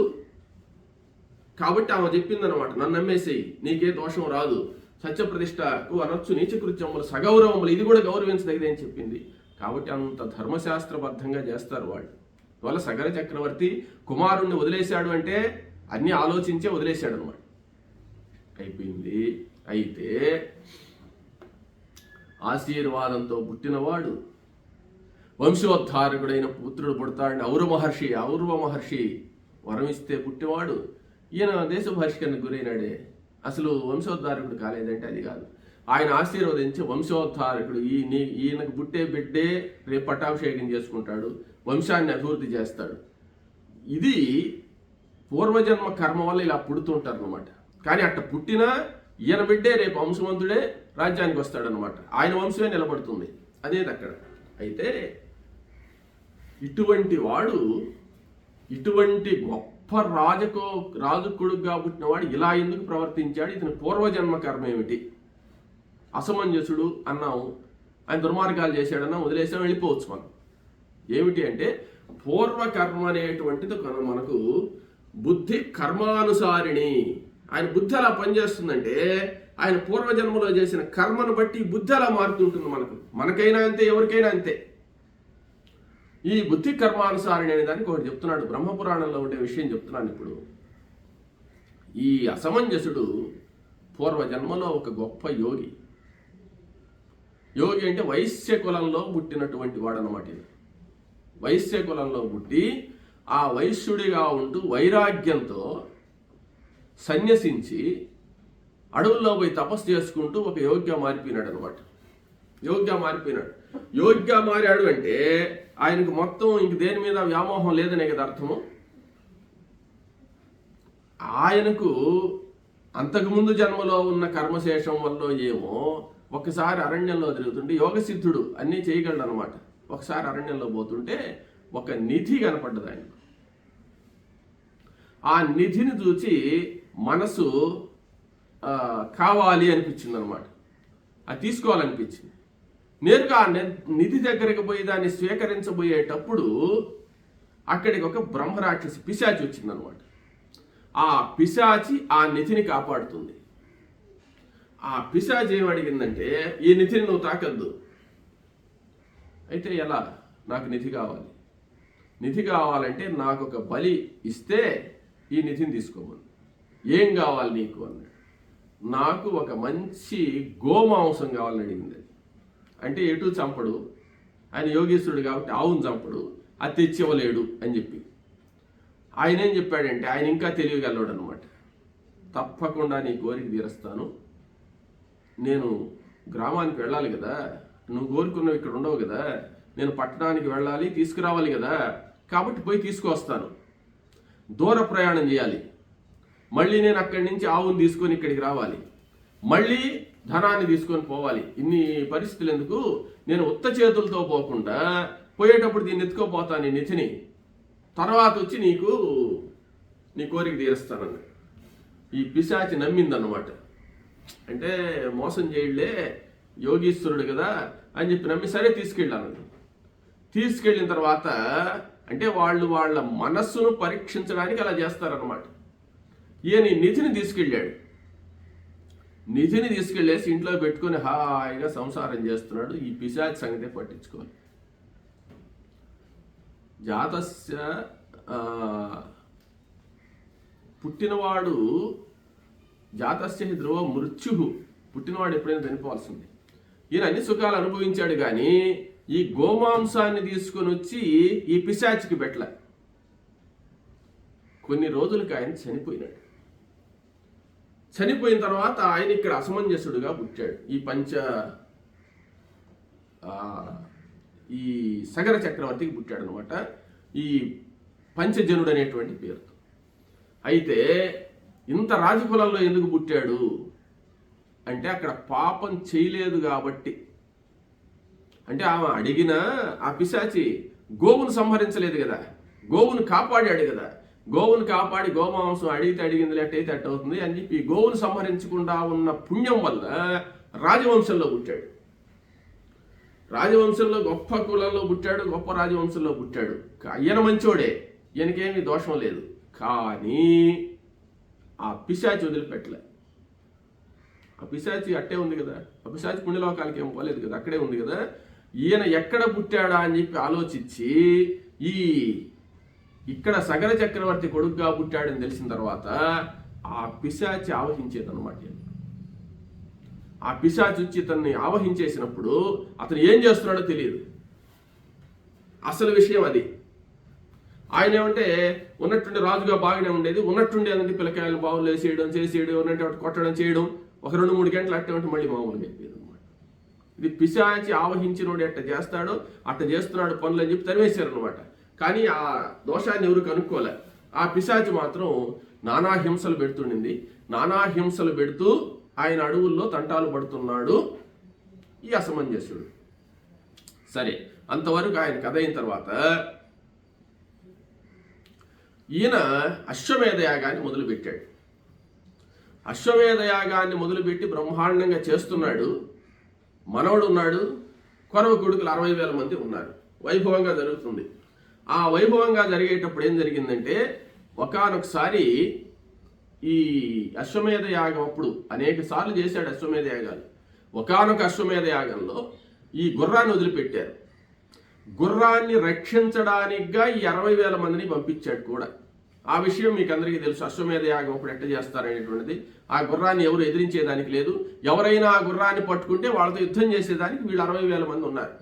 కాబట్టి ఆమె చెప్పిందనమాట, నన్ను నమ్మేసేయి, నీకే దోషం రాదు, సత్యప్రతిష్టకు అనొచ్చు నీచకృత్యములు సగౌరవములు, ఇది కూడా గౌరవించదగిదే అని చెప్పింది. కాబట్టి అంత ధర్మశాస్త్రబద్ధంగా చేస్తారు వాళ్ళు. వాళ్ళ సగర చక్రవర్తి కుమారుణ్ణి వదిలేశాడు అంటే అన్నీ ఆలోచించే వదిలేశాడు అనమాట. అయిపోయింది. అయితే ఆశీర్వాదంతో పుట్టినవాడు వంశోద్ధారకుడైన పుత్రుడు పుడతాడని ఔరవ మహర్షి వరం ఇస్తే పుట్టినవాడు. ఈయన దేశ బహిష్కరణకు గురైనాడే, అసలు వంశోద్ధారకుడు కాలేదంటే అది కాదు. ఆయన ఆశీర్వదించి వంశోద్ధారకుడు, ఈయనకు పుట్టే బిడ్డే రేపు పట్టాభిషేకం చేసుకుంటాడు, వంశాన్ని అభివృద్ధి చేస్తాడు. ఇది పూర్వజన్మ కర్మ వల్ల ఇలా పుడుతుంటారు అనమాట. కానీ అట్ట పుట్టినా ఈయన బిడ్డే రేపు వంశవంతుడే రాజ్యానికి వస్తాడనమాట. ఆయన వంశమే నిలబడుతుంది. అనేది అక్కడ. అయితే ఇటువంటి వాడు, ఇటువంటి గొప్ప రాజు కొడుకుగా పుట్టినవాడు ఇలా ఎందుకు ప్రవర్తించాడు? ఇతని పూర్వజన్మ కర్మ ఏమిటి? అసమంజసుడు అన్నాము, ఆయన దుర్మార్గాలు చేశాడన్నా వదిలేసాం, వెళ్ళిపోవచ్చు మనం. ఏమిటి అంటే పూర్వకర్మ అనేటువంటిది మనకు బుద్ధి కర్మానుసారిణి. ఆయన బుద్ధి అలా పనిచేస్తుందంటే ఆయన పూర్వజన్మలో చేసిన కర్మను బట్టి బుద్ధి అలా మారుతుంటుంది. మనకైనా అంతే, ఎవరికైనా అంతే. ఈ బుద్ధి కర్మానుసారిణి అనే దానికి ఒకటి చెప్తున్నాడు, బ్రహ్మపురాణంలో ఉండే విషయం చెప్తున్నాను ఇప్పుడు. ఈ అసమంజసుడు పూర్వజన్మలో ఒక గొప్ప యోగి. యోగి అంటే వైశ్య కులంలో పుట్టినటువంటి వాడు అన్నమాట. వైశ్య కులంలో పుట్టి ఆ వైశ్యుడిగా ఉంటూ వైరాగ్యంతో సన్యసించి అడవుల్లో పోయి తపస్సు చేసుకుంటూ ఒక యోగిగా మారిపోయినాడు అనమాట. యోగిగా మారాడు అంటే ఆయనకు మొత్తం ఇంక దేని మీద వ్యామోహం లేదనే కదా అర్థము. ఆయనకు అంతకుముందు జన్మలో ఉన్న కర్మశేషం వల్ల ఏమో ఒకసారి అరణ్యంలో తిరుగుతుంటే యోగసిద్ధుడు అన్నీ చేయగలడు అనమాట. ఒకసారి అరణ్యంలో పోతుంటే ఒక నిధి కనపడ్డది ఆయనకు. ఆ నిధిని చూసి మనసు కావాలి అనిపించింది అనమాట. అది తీసుకోవాలనిపించింది. నేరుగా ఆ నిధి దగ్గరికి పోయి దాన్ని స్వీకరించబోయేటప్పుడు అక్కడికి ఒక బ్రహ్మరాక్షసి పిశాచి వచ్చిందనమాట. ఆ పిశాచి ఆ నిధిని కాపాడుతుంది. ఆ పిశాచి ఏమడిగిందంటే, ఈ నిధిని నువ్వు తాకద్దు. అయితే ఎలా? నాకు నిధి కావాలి. నిధి కావాలంటే నాకు ఒక బలి ఇస్తే ఈ నిధిని తీసుకోమని. ఏం కావాలి నీకు అన్నాడు. నాకు ఒక మంచి గోమాంసం కావాలని అడిగింది. అది అంటే ఎటు చంపడు, ఆయన యోగేశ్వరుడు కాబట్టి ఆవును చంపడు, అది తెచ్చివ్వలేడు అని చెప్పి. ఆయన ఏం చెప్పాడంటే, ఆయన ఇంకా తెలియగలడు అనమాట. తప్పకుండా నీ కోరిక తీరుస్తాను. నేను గ్రామానికి వెళ్ళాలి కదా, నువ్వు కోరుకున్నవి ఇక్కడ ఉండవు కదా, నేను పట్టణానికి వెళ్ళాలి, తీసుకురావాలి కదా, కాబట్టి పోయి తీసుకువస్తాను. దూర ప్రయాణం చేయాలి, మళ్ళీ నేను అక్కడి నుంచి ఆవును తీసుకొని ఇక్కడికి రావాలి, మళ్ళీ ధనాన్ని తీసుకొని పోవాలి. ఇన్ని పరిస్థితులు ఎందుకు? నేను ఉత్త చేతులతో పోకుండా పోయేటప్పుడు దీన్ని ఎత్తుకోపోతాను, ఈ నిధిని, తర్వాత వచ్చి నీ కోరిక తీరుస్తానన్న. ఈ పిశాచి నమ్మిందన్నమాట. అంటే మోసం చేయలే, యోగీశ్వరుడు కదా అని చెప్పి నమ్మి సరే తీసుకెళ్ళాను. తీసుకెళ్ళిన తర్వాత అంటే వాళ్ళ మనస్సును పరీక్షించడానికి అలా చేస్తారనమాట. ఈయన నిధిని తీసుకెళ్ళాడు. నిధిని తీసుకెళ్ళేసి ఇంట్లో పెట్టుకొని హాయిగా సంసారం చేస్తున్నాడు. ఈ పిశాచి సంగతే పట్టించుకోవాలి. జాతస్య పుట్టినవాడు జాతస్య ధ్రువ మృత్యు, పుట్టినవాడు ఎప్పుడైనా చనిపోవాల్సింది. ఈయన అన్ని సుఖాలు అనుభవించాడు, కానీ ఈ గోమాంసాన్ని తీసుకొని వచ్చి ఈ పిశాచికి పెట్టలే. కొన్ని రోజులకి ఆయన చనిపోయినాడు. చనిపోయిన తర్వాత ఆయన ఇక్కడ అసమంజసుడుగా పుట్టాడు. ఈ సగర చక్రవర్తికి పుట్టాడు అనమాట, ఈ పంచజనుడు అనేటువంటి పేరుతో. అయితే ఇంత రాజకులంలో ఎందుకు పుట్టాడు అంటే, అక్కడ పాపం చేయలేదు కాబట్టి. అంటే ఆమె అడిగిన ఆ పిశాచి గోవును సంహరించలేదు కదా, గోవును కాపాడాడు కదా, గోవును కాపాడి గోమాంసం అడిగింది ఎట్టయితే అట్టవుతుంది అని చెప్పి గోవును సంహరించకుండా ఉన్న పుణ్యం వల్ల రాజవంశంలో పుట్టాడు. రాజవంశంలో గొప్ప కులంలో పుట్టాడు, గొప్ప రాజవంశంలో పుట్టాడు. ఈయన మంచోడే, ఈయనకేమీ దోషం లేదు. కానీ ఆ పిశాచి వదిలిపెట్టలే. ఆ పిశాచి అట్టే ఉంది కదా, ఆ పిశాచి పుణ్యలోకాలకి ఏం పోలేదు కదా, అక్కడే ఉంది కదా. ఈయన ఎక్కడ పుట్టాడా అని చెప్పి ఆలోచించి ఇక్కడ సగర చక్రవర్తి కొడుకుగా పుట్టాడని తెలిసిన తర్వాత ఆ పిశాచి ఆవహించేదన్నమాట. ఆ పిశాచి వచ్చి ఇతన్ని ఆవహించేసినప్పుడు అతను ఏం చేస్తున్నాడో తెలియదు. అసలు విషయం అది. ఆయన ఏమంటే ఉన్నట్టుండి రాజుగా బాగానే ఉండేది, ఉన్నట్టుండి అదంటే పిల్లకాయలు బావులు వేసేయడం చేసేయడం, ఉన్నట్టు కొట్టడం చేయడం, ఒక 2-3 గంటలు అట్టే ఉంటే మళ్ళీ మామూలుగా అయిపోయేది అనమాట. ఇది పిశాచి ఆవహించినోడు ఎట్ట చేస్తాడో అట్ట చేస్తున్నాడు పనులు అని చెప్పి తరివేశారు అనమాట. కానీ ఆ దోషాన్ని ఎవరు కనుక్కోలే. ఆ పిశాచి మాత్రం నానా హింసలు పెడుతుండింది. నానా హింసలు పెడుతూ ఆయన అడవుల్లో తంటాలు పడుతున్నాడు ఈ అసమంజసుడు. సరే, అంతవరకు ఆయన కథ అయిన తర్వాత ఈయన అశ్వమేధ యాగాన్ని మొదలుపెట్టాడు. అశ్వమేధ యాగాన్ని మొదలుపెట్టి బ్రహ్మాండంగా చేస్తున్నాడు. మనవడు ఉన్నాడు, కొరవ కొడుకులు 60,000 మంది ఉన్నారు. వైభవంగా జరుగుతుంది. ఆ వైభవంగా జరిగేటప్పుడు ఏం జరిగిందంటే, ఒకానొకసారి ఈ అశ్వమేధ యాగం అప్పుడు అనేక సార్లు చేశాడు అశ్వమేధ యాగాలు. ఒకానొక అశ్వమేధ యాగంలో ఈ గుర్రాన్ని వదిలిపెట్టారు. గుర్రాన్ని రక్షించడానికిగా ఈ 60,000 మందిని పంపించాడు కూడా. ఆ విషయం మీకు అందరికీ తెలుసు. అశ్వమేధ యాగం అప్పుడు ఎట్ట చేస్తారనేటువంటిది. ఆ గుర్రాన్ని ఎవరు ఎదిరించేదానికి లేదు. ఎవరైనా ఆ గుర్రాన్ని పట్టుకుంటే వాళ్ళతో యుద్ధం చేసేదానికి వీళ్ళు 60,000 మంది ఉన్నారు.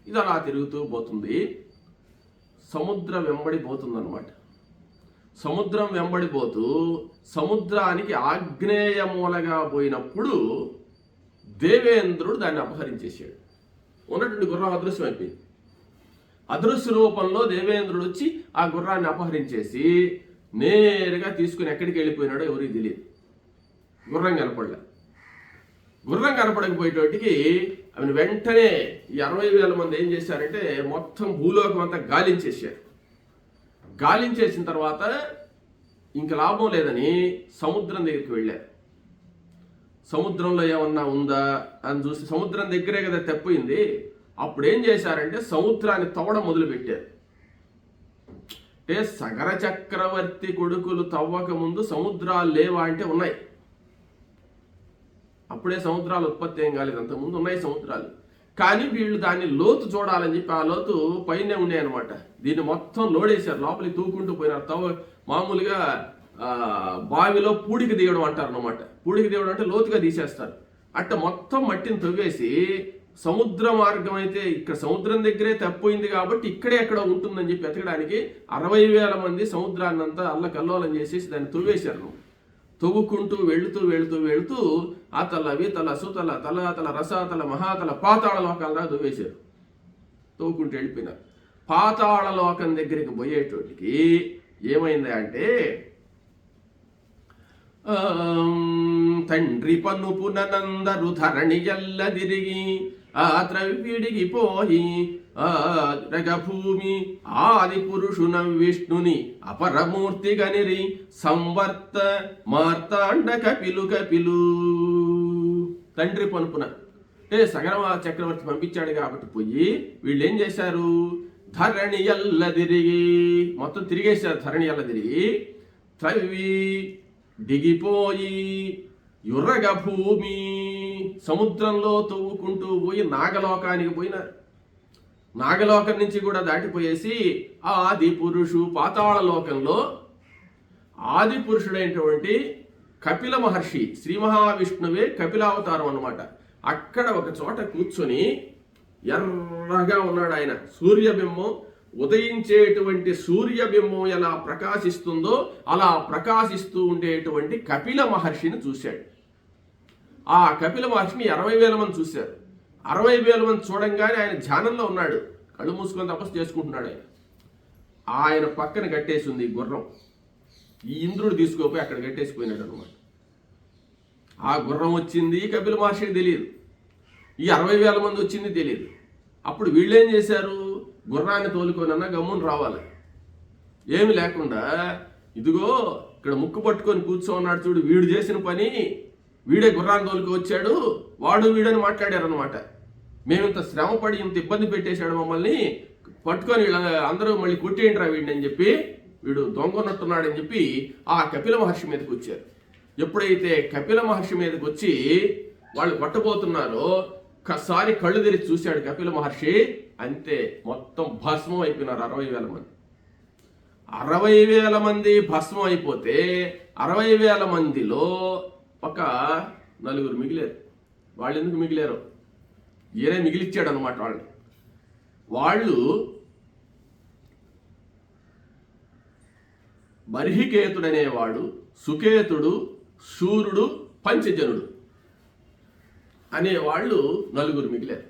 ఇది అలా తిరుగుతూ పోతుంది. సముద్రం వెంబడిపోతుందన్నమాట. సముద్రం వెంబడిపోతూ సముద్రానికి ఆగ్నేయ మూలగా పోయినప్పుడు దేవేంద్రుడు దాన్ని అపహరించేశాడు. ఉన్నటువంటి గుర్రం అదృశ్యం అయిపోయింది. అదృశ్య రూపంలో దేవేంద్రుడు వచ్చి ఆ గుర్రాన్ని అపహరించేసి నేరుగా తీసుకుని ఎక్కడికి వెళ్ళిపోయినాడో ఎవరికి తెలియదు. గుర్రం కనపడలే. గుర్రం కనపడకపోయేటోటికి ఆమెను వెంటనే ఈ 60,000 మంది ఏం చేశారంటే మొత్తం భూలోకం అంతా గాలించేశారు. గాలించేసిన తర్వాత ఇంక లాభం లేదని సముద్రం దగ్గరికి వెళ్ళారు. సముద్రంలో ఏమన్నా ఉందా అని చూసి సముద్రం దగ్గరే కదా తెప్పింది. అప్పుడు ఏం చేశారంటే సముద్రాన్ని తవ్వడం మొదలుపెట్టారు. అంటే సగర చక్రవర్తి కొడుకులు తవ్వక ముందు సముద్రాలు లేవా అంటే ఉన్నాయి. అప్పుడే సముద్రాలు ఉత్పత్తి ఏం కాలేదు, అంతకుముందు ఉన్నాయి సముద్రాలు. కానీ వీళ్ళు దాన్ని లోతు చూడాలని చెప్పి ఆ లోతు పైనే ఉండే అనమాట. దీన్ని మొత్తం లోడేశారు, లోపలికి తూకుంటూ పోయినారు. మామూలుగా బావిలో పూడికి దిగడం అంటారు అనమాట. పూడికి దిగడం అంటే లోతుగా తీసేస్తారు. అట్ట మొత్తం మట్టిని తవ్వేసి సముద్ర మార్గం అయితే ఇక్కడ సముద్రం దగ్గరే తప్పిపోయింది కాబట్టి ఇక్కడే ఎక్కడ ఉంటుందని చెప్పి ఎతకడానికి 60,000 మంది సముద్రాన్ని అంతా అల్లకల్లోలం చేసేసి దాన్ని తవ్వేశారు. తవ్వుకుంటూ వెళుతూ అతల వితల సుతల తలాతల రసాతల మహాతల పాతాళ లోకాల తవ్వేశారు. తవ్వుకుంటూ వెళ్ళిపోయినారు. పాతాళ లోకం దగ్గరికి పోయేటోటికి ఏమైంది అంటే తండ్రి పన్నుపునందరు ధరణి ఎల్లదిరిగి ఆ ద్రవ్యుడికి పోయి రగభూమి ఆది పురుషున విష్ణుని అపరమూర్తి గనిరి సంవర్త మార్తాండ కపిలు తండ్రి పనుపున అంటే సగర చక్రవర్తి పంపించాడు కాబట్టి పోయి వీళ్ళు ఏం చేశారు, ధరణి ఎల్ల తిరిగి మొత్తం తిరిగేశారు. ధరణి ఎల్ల తిరిగి త్రవ్వి దిగిపోయి యుర్రగ భూమి సముద్రంలో తవ్వుకుంటూ పోయి నాగలోకానికి పోయినారు. నాగలోకం నుంచి కూడా దాటిపోయేసి ఆది పురుషు పాతాళ లోకంలో ఆది పురుషుడైనటువంటి కపిల మహర్షి శ్రీ మహావిష్ణువే కపిలావతారం అన్నమాట. అక్కడ ఒక చోట కూర్చొని ఎర్రగా ఉన్నాడు ఆయన. సూర్యబింబం ఉదయించేటువంటి సూర్యబింబం ఎలా ప్రకాశిస్తుందో అలా ప్రకాశిస్తూ ఉండేటువంటి కపిల మహర్షిని చూశాడు. ఆ కపిల మహర్షిని 60,000 మంది చూశారు. 60,000 మంది చూడంగానే ఆయన ధ్యానంలో ఉన్నాడు, కళ్ళు మూసుకొని తపస్సు చేసుకుంటున్నాడు. ఆయన పక్కన కట్టేసి ఉంది గుర్రం. ఈ ఇంద్రుడు తీసుకోపోయి అక్కడ కట్టేసిపోయినాడు అనమాట. ఆ గుర్రం వచ్చింది కపిల మహర్షికి తెలియదు, ఈ 60,000 మంది వచ్చింది తెలియదు. అప్పుడు వీళ్ళేం చేశారు, గుర్రాన్ని తోలుకొనన్నా గమ్మున రావాలి. ఏమి లేకుండా ఇదిగో ఇక్కడ ముక్కు పట్టుకొని కూర్చోన్నాడు చూడు, వీడు చేసిన పని, వీడే గుర్రాన్ని తోలుకు వచ్చాడు, వాడు వీడని మాట్లాడారు అనమాట. మేము ఇంత శ్రమపడి ఇంత ఇబ్బంది పెట్టేశాడు మమ్మల్ని, పట్టుకొని అందరూ మళ్ళీ కొట్టేయండిరా వీడిని అని చెప్పి, వీడు దొంగన్నట్టున్నాడని చెప్పి ఆ కపిల మహర్షి మీదకి వచ్చారు. ఎప్పుడైతే కపిల మహర్షి మీదకి వచ్చి వాళ్ళు కొట్టబోతున్నారో ఒక్కసారి కళ్ళు తెరిచి చూశాడు కపిల మహర్షి, అంతే మొత్తం భస్మం అయిపోయినారు 60,000 మంది. 60,000 మంది భస్మం అయిపోతే 60,000 మందిలో ఒక 4 మిగిలారు. వాళ్ళు ఎందుకు మిగిలారు, ఈయనే మిగిలిచ్చాడు అనమాట వాళ్ళని. వాళ్ళు బర్హికేతుడనేవాడు, సుకేతుడు, శూరుడు, పంచజనుడు అనేవాళ్ళు 4 మిగిలారు.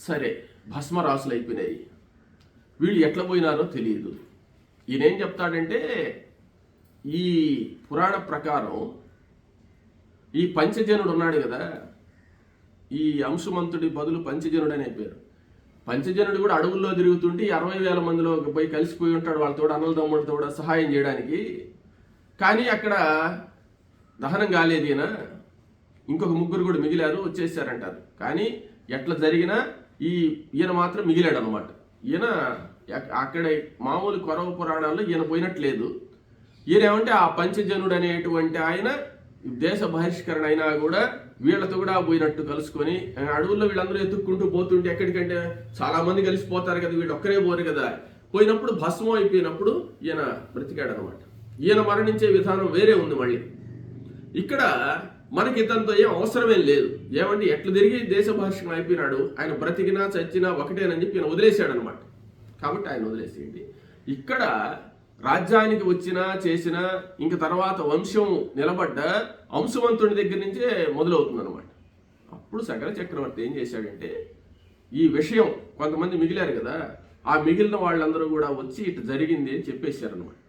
సరే, భస్మరాసులు అయిపోయినాయి. వీళ్ళు ఎట్లా పోయినారో తెలియదు. ఈయనేం చెప్తాడంటే, ఈ పురాణ ప్రకారం ఈ పంచజనుడు ఉన్నాడు కదా, ఈ అంశుమంతుడి బదులు పంచజనుడు అనే పేరు. పంచజనుడు కూడా అడవుల్లో తిరుగుతుంటే 60,000 మందిలో పోయి కలిసిపోయి ఉంటాడు వాళ్ళతో, అన్నల తమ్ముడితో కూడా సహాయం చేయడానికి. కానీ అక్కడ దహనం కాలేదు ఈయన, ఇంకొక 3 కూడా మిగిలారు, వచ్చేసారంటారు. కానీ ఎట్లా జరిగినా ఈయన మాత్రం మిగిలాడు అనమాట. ఈయన అక్కడ మామూలు కొరవ పురాణాల్లో ఈయన పోయినట్లేదు. ఈయన ఏమంటే ఆ పంచజనుడు అనేటువంటి ఆయన దేశ బహిష్కరణ అయినా కూడా వీళ్ళతో కూడా పోయినట్టు కలుసుకొని, అడవుల్లో వీళ్ళందరూ ఎత్తుక్కుంటూ పోతుంటే ఎక్కడికంటే చాలా మంది కలిసిపోతారు కదా, వీళ్ళు ఒక్కరే పోరు కదా. పోయినప్పుడు భస్మం అయిపోయినప్పుడు ఈయన బ్రతికాడు అనమాట. ఈయన మరణించే విధానం వేరే ఉంది. మళ్ళీ ఇక్కడ మనకి ఇతనితో ఏం అవసరమేం లేదు. ఏమంటే ఎట్లా తిరిగి దేశ బహిష్కరణ అయిపోయినాడు, ఆయన బ్రతికినా చచ్చినా ఒకటేనని చెప్పి ఈయన వదిలేశాడు అనమాట. కాబట్టి ఆయన వదిలేసేయండి. ఇక్కడ రాజ్యానికి వచ్చినా చేసినా ఇంక తర్వాత వంశం నిలబడ్డ అంశవంతుడి దగ్గర నుంచే మొదలవుతుంది అనమాట. అప్పుడు సగర చక్రవర్తి ఏం చేశాడంటే, ఈ విషయం కొంతమంది మిగిలారు కదా, ఆ మిగిలిన వాళ్ళందరూ కూడా వచ్చి ఇటు జరిగింది అని చెప్పేశారనమాట.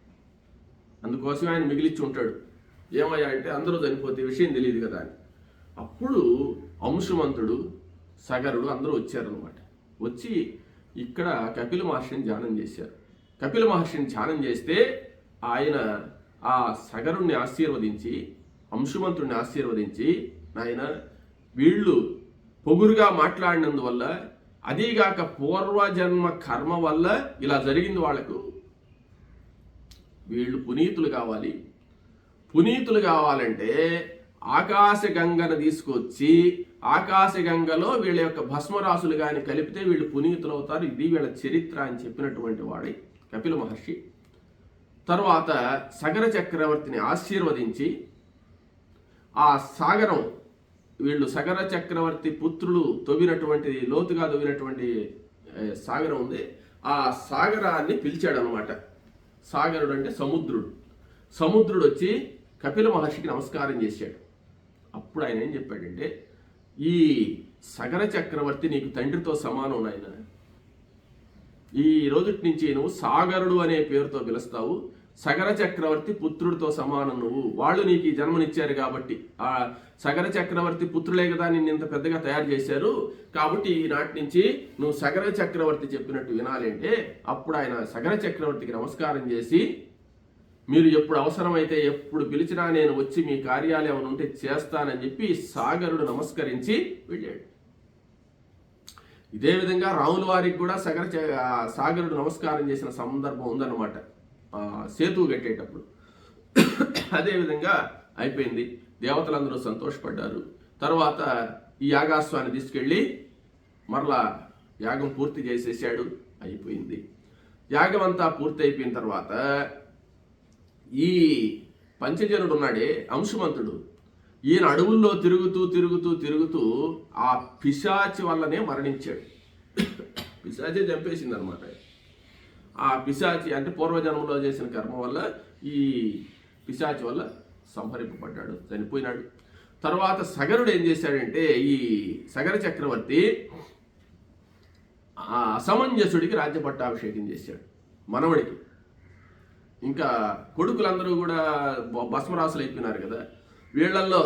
అందుకోసం ఆయన మిగిలిచ్చి ఉంటాడు. ఏమయ్యా అంటే అందరూ చనిపోతే విషయం తెలియదు కదా అని. అప్పుడు అంశుమంతుడు, సగరుడు అందరూ వచ్చారనమాట. వచ్చి ఇక్కడ కపిల మహర్షిని ధ్యానం చేశారు. కపిల మహర్షిని ధ్యానం చేస్తే ఆయన ఆ సగరుణ్ణి ఆశీర్వదించి అంశుమంతుడిని ఆశీర్వదించి, నాయన వీళ్ళు పొగురుగా మాట్లాడినందువల్ల, అదీగాక పూర్వజన్మ కర్మ వల్ల ఇలా జరిగింది వాళ్లకు, వీళ్ళు పునీతులు కావాలి. పునీతులు కావాలంటే ఆకాశగంగను తీసుకొచ్చి ఆకాశగంగలో వీళ్ళ యొక్క భస్మరాశులు కానీ కలిపితే వీళ్ళు పునీతులు అవుతారు, ఇది వీళ్ళ చరిత్ర అని చెప్పినటువంటి వాడి కపిల మహర్షి. తర్వాత సగర చక్రవర్తిని ఆశీర్వదించి ఆ సాగరం, వీళ్ళు సగర చక్రవర్తి పుత్రులు తవ్వినటువంటి, లోతుగా తవ్వినటువంటి సాగరం ఉంది, ఆ సాగరాన్ని పిలిచాడు అనమాట. సాగరుడు అంటే సముద్రుడు. సముద్రుడు వచ్చి కపిల మహర్షికి నమస్కారం చేశాడు. అప్పుడు ఆయన ఏం చెప్పాడంటే, ఈ సగర చక్రవర్తి నీకు తండ్రితో సమానం నాయన, ఈ రోజుటి నుంచి నువ్వు సాగరుడు అనే పేరుతో పిలుస్తావు, సగర చక్రవర్తి పుత్రుడితో సమానం నువ్వు, వాళ్ళు నీకు ఈ జన్మనిచ్చారు కాబట్టి, ఆ సగర చక్రవర్తి పుత్రులే కదా నిన్ను ఇంత పెద్దగా తయారు చేశారు, కాబట్టి ఈనాటి నుంచి నువ్వు సగర చక్రవర్తి చెప్పినట్టు వినాలి అంటే, అప్పుడు ఆయన సగర చక్రవర్తికి నమస్కారం చేసి, మీరు ఎప్పుడు అవసరమైతే ఎప్పుడు పిలిచినా నేను వచ్చి మీ కార్యాలు ఏమైనా ఉంటే చేస్తానని చెప్పి సాగరుడు నమస్కరించి వెళ్ళాడు. ఇదే విధంగా రాముల వారికి కూడా సాగరుడు నమస్కారం చేసిన సందర్భం ఉందన్నమాట, సేతువు కట్టేటప్పుడు. అదేవిధంగా అయిపోయింది, దేవతలందరూ సంతోషపడ్డారు. తర్వాత ఈ యాగాస్వాన్ని తీసుకెళ్ళి మరలా యాగం పూర్తి చేసేసాడు, అయిపోయింది. యాగం అంతా పూర్తి అయిపోయిన తర్వాత ఈ పంచజనుడు ఉన్నాడే అంశుమంతుడు, ఈయన అడవుల్లో తిరుగుతూ తిరుగుతూ తిరుగుతూ ఆ పిశాచి వల్లనే మరణించాడు. పిశాచే చంపేసింది అనమాట. ఆ పిశాచి అంటే పూర్వజన్మలో చేసిన కర్మ వల్ల ఈ పిశాచి వల్ల సంహరింపబడ్డాడు, చనిపోయినాడు. తర్వాత సగరుడు ఏం చేశాడంటే, ఈ సగర చక్రవర్తి ఆ అసమంజసుడికి రాజ్య పట్టాభిషేకం చేశాడు, మనవడికి. ఇంకా కొడుకులందరూ కూడా భస్మరాసులు అయిపోయినారు కదా, వీళ్ళల్లో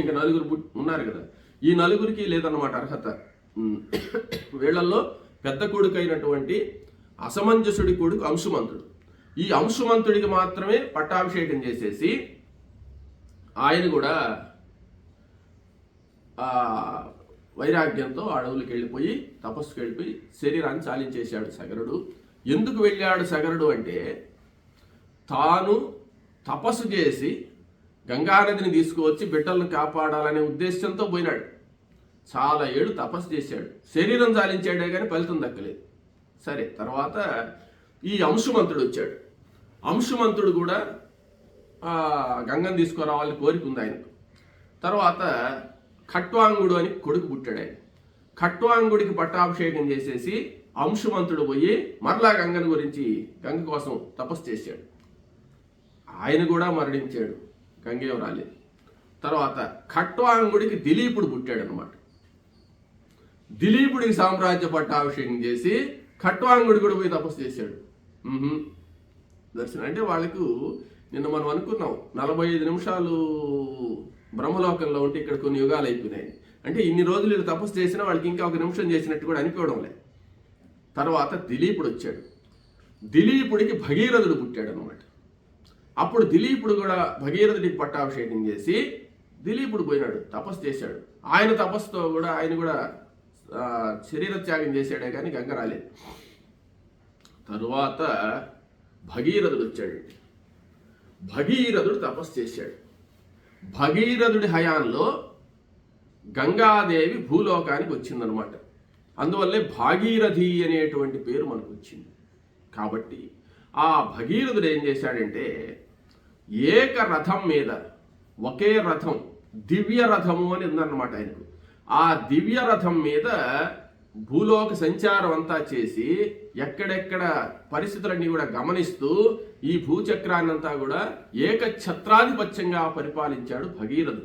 ఇంకా నలుగురు ఉన్నారు కదా, ఈ నలుగురికి లేదన్నమాట అర్హత. వీళ్ళల్లో పెద్ద కొడుకు అయినటువంటి అసమంజసుడి కొడుకు అంశుమంతుడు, ఈ అంశుమంతుడికి మాత్రమే పట్టాభిషేకం చేసేసి ఆయన కూడా వైరాగ్యంతో అడవులకు వెళ్ళిపోయి తపస్సుకు వెళ్ళిపోయి శరీరాన్ని చాలించేశాడు సగరుడు. ఎందుకు వెళ్ళాడు సగరుడు అంటే, తాను తపస్సు చేసి గంగానదిని తీసుకువచ్చి బిడ్డలను కాపాడాలనే ఉద్దేశంతో పోయినాడు. చాలా ఏళ్ళు తపస్సు చేశాడు, శరీరం చాలించాడే కానీ ఫలితం దక్కలేదు. సరే, తర్వాత ఈ అంశుమంతుడు వచ్చాడు. అంశుమంతుడు కూడా గంగను తీసుకురావాలని కోరిక ఉంది ఆయనకు. తర్వాత ఖట్వాంగుడు అని కొడుకు పుట్టాడు ఆయన. ఖట్వాంగుడికి పట్టాభిషేకం చేసేసి అంశుమంతుడు పోయి మరలా గంగను గురించి, గంగ కోసం తపస్సు చేశాడు. ఆయన కూడా మరణించాడు, గంగేం రాలేదు. తర్వాత ఖట్వాంగుడికి దిలీపుడు పుట్టాడు అనమాట. దిలీపుడికి సామ్రాజ్య పట్టాభిషేకం చేసి ఖట్వాంగుడు కూడా పోయి తపస్సు చేశాడు. దర్శనం అంటే వాళ్ళకు నిన్న మనం అనుకున్నాం 45 నిమిషాలు బ్రహ్మలోకంలో ఉంటే ఇక్కడ కొన్ని యుగాలు అయిపోయినాయి. అంటే ఇన్ని రోజులు వీళ్ళు తపస్సు చేసినా వాళ్ళకి ఇంకా 1 నిమిషం చేసినట్టు కూడా అనిపించడం లేదు. తర్వాత దిలీపుడు వచ్చాడు. దిలీపుడికి భగీరథుడు పుట్టాడు అనమాట. అప్పుడు దిలీపుడు కూడా భగీరథుడికి పట్టాభిషేకం చేసి దిలీపుడు పోయినాడు, తపస్సు చేశాడు. ఆయన తపస్సుతో కూడా ఆయన కూడా శరీర త్యాగం చేశాడే కానీ గంగ రాలేదు. తరువాత భగీరథుడు వచ్చాడు. భగీరథుడు తపస్సు చేశాడు. భగీరథుడి హయాంలో గంగాదేవి భూలోకానికి వచ్చిందనమాట. అందువల్లే భాగీరథి అనేటువంటి పేరు మనకు వచ్చింది. కాబట్టి ఆ భగీరథుడు ఏం చేశాడంటే, ఏక రథం మీద, ఒకే రథం, దివ్య రథము అని ఉందన్నమాట ఆయనకు. ఆ దివ్య రథం మీద భూలోక సంచారం అంతా చేసి ఎక్కడెక్కడ పరిస్థితులన్నీ కూడా గమనిస్తూ ఈ భూచక్రాన్నంతా కూడా ఏకఛత్రాధిపత్యంగా పరిపాలించాడు భగీరథుడు.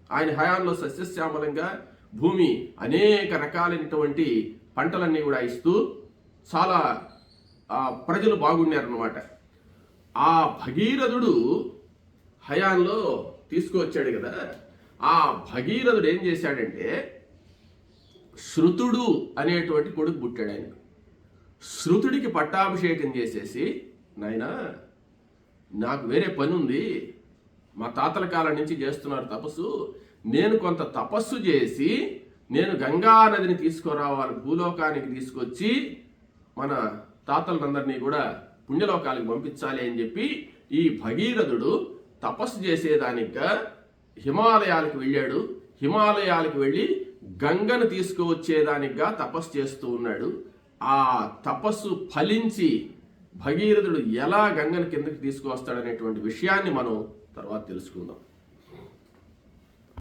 ఆయన హయాంలో సస్యశ్యామలంగా భూమి అనేక రకాలైనటువంటి పంటలన్నీ కూడా ఇస్తూ చాలా ప్రజలు బాగున్నారన్నమాట. ఆ భగీరథుడు హయాంలో తీసుకువచ్చాడు కదా, ఆ భగీరథుడు ఏం చేశాడంటే, శృతుడు అనేటువంటి కొడుకు పుట్టాడు ఆయనకు. శృతుడికి పట్టాభిషేకం చేసేసి, నాయనా నాకు వేరే పని ఉంది, మా తాతల కాలం నుంచి చేస్తున్నారు తపస్సు. నేను కొంత తపస్సు చేసి నేను గంగా నదిని తీసుకురావాలి, భూలోకానికి తీసుకొచ్చి మన తాతలందరినీ కూడా పుణ్యలోకాలకు పంపించాలి అని చెప్పి ఈ భగీరథుడు తపస్సు చేసేదానిగా హిమాలయాలకు వెళ్ళాడు. హిమాలయాలకు వెళ్ళి గంగను తీసుకువచ్చేదానిగా తపస్సు చేస్తూ ఉన్నాడు. ఆ తపస్సు ఫలించి భగీరథుడు ఎలా గంగను కిందకి తీసుకువస్తాడనేటువంటి విషయాన్ని మనం తర్వాత తెలుసుకుందాం.